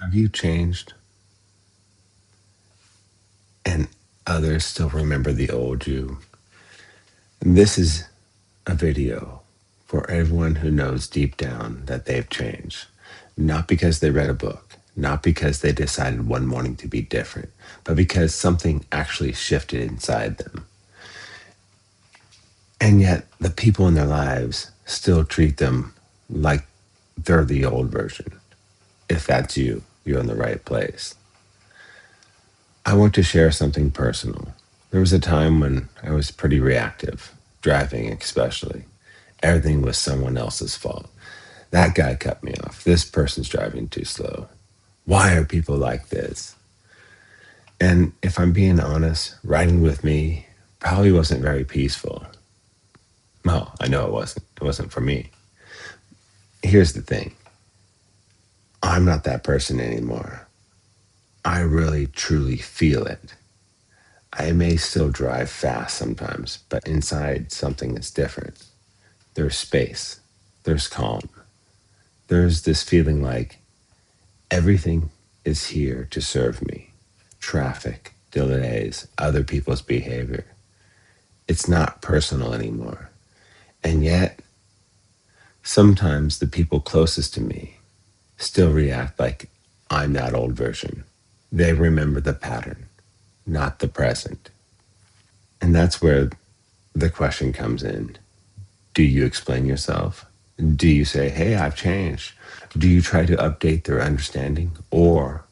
Have you changed and others still remember the old you? This is a video for everyone who knows deep down that they've changed. Not because they read a book, not because they decided one morning to be different, but because something actually shifted inside them. And yet, the people in their lives still treat them like they're the old version. If that's you, you're in the right place. I want to share something personal. There was a time when I was pretty reactive, driving especially. Everything was someone else's fault. That guy cut me off. This person's driving too slow. Why are people like this? And if I'm being honest, riding with me probably wasn't very peaceful. Well, I know it wasn't. It wasn't for me. Here's the thing, I'm not that person anymore. I really, truly feel it. I may still drive fast sometimes, but inside something is different. There's space, there's calm, there's this feeling like everything is here to serve me. Traffic, delays, other people's behavior. It's not personal anymore. And yet, sometimes the people closest to me still react like I'm that old version. They remember the pattern, not the present. And that's where the question comes in. Do you explain yourself? Do you say, hey, I've changed? Do you try to update their understanding? Or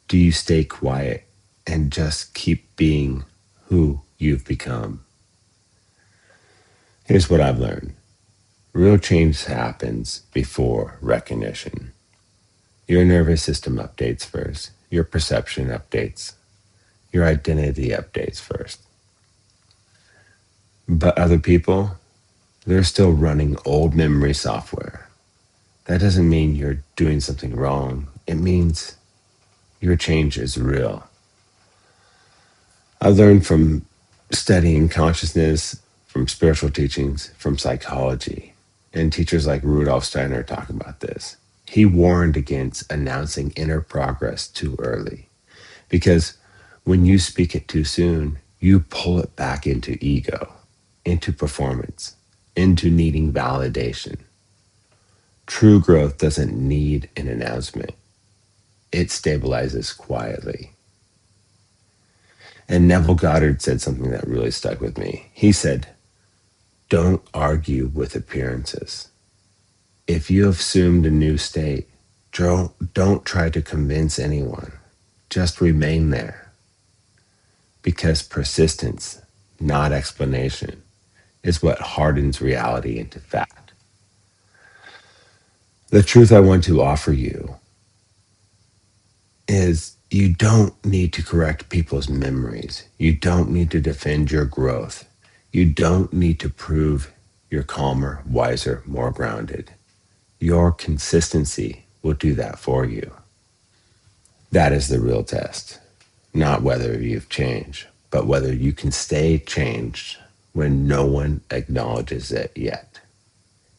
do you stay quiet and just keep being who you've become? Here's what I've learned. Real change happens before recognition. Your nervous system updates first. Your perception updates. Your identity updates first. But other people, they're still running old memory software. That doesn't mean you're doing something wrong. It means your change is real. I learned from studying consciousness, from spiritual teachings, from psychology, and teachers like Rudolf Steiner talk about this. He warned against announcing inner progress too early because when you speak it too soon, you pull it back into ego, into performance, into needing validation. True growth doesn't need an announcement. It stabilizes quietly. And Neville Goddard said something that really stuck with me. He said, don't argue with appearances. If you have assumed a new state, don't try to convince anyone. Just remain there. Because persistence, not explanation, is what hardens reality into fact. The truth I want to offer you is you don't need to correct people's memories. You don't need to defend your growth. You don't need to prove you're calmer, wiser, more grounded. Your consistency will do that for you. That is the real test. Not whether you've changed, but whether you can stay changed when no one acknowledges it yet.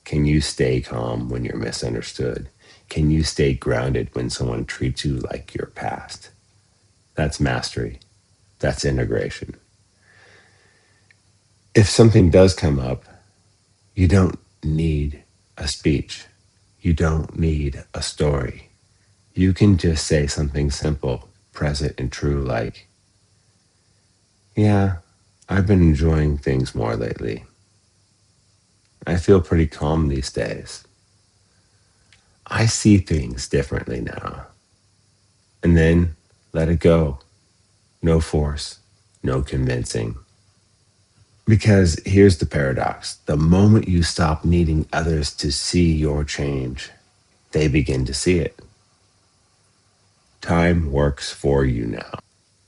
Can you stay calm when you're misunderstood? Can you stay grounded when someone treats you like your past? That's mastery. That's integration. If something does come up, you don't need a speech. You don't need a story. You can just say something simple, present, and true like, yeah, I've been enjoying things more lately. I feel pretty calm these days. I see things differently now. And then let it go. No force, no convincing. Because here's the paradox. The moment you stop needing others to see your change, they begin to see it. Time works for you now.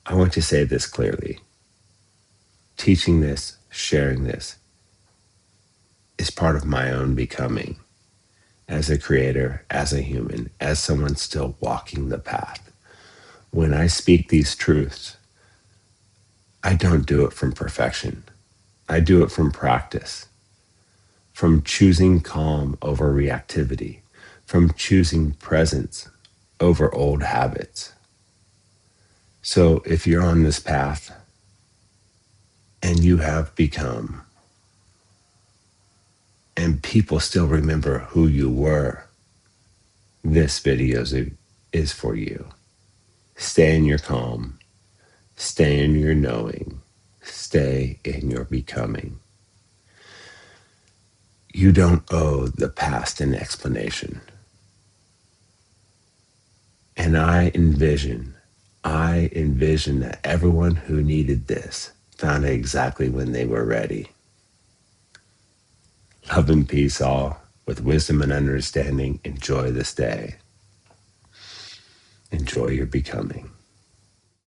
I want to say this clearly. Teaching this, sharing this, is part of my own becoming as a creator, as a human, as someone still walking the path. When I speak these truths, I don't do it from perfection. I do it from practice, from choosing calm over reactivity, from choosing presence over old habits. So if you're on this path and you have become, and people still remember who you were, this video is for you. Stay in your calm, stay in your knowing, stay in your becoming. You don't owe the past an explanation. And I envision that everyone who needed this found it exactly when they were ready. Love and peace all. With wisdom and understanding, enjoy this day. Enjoy your becoming.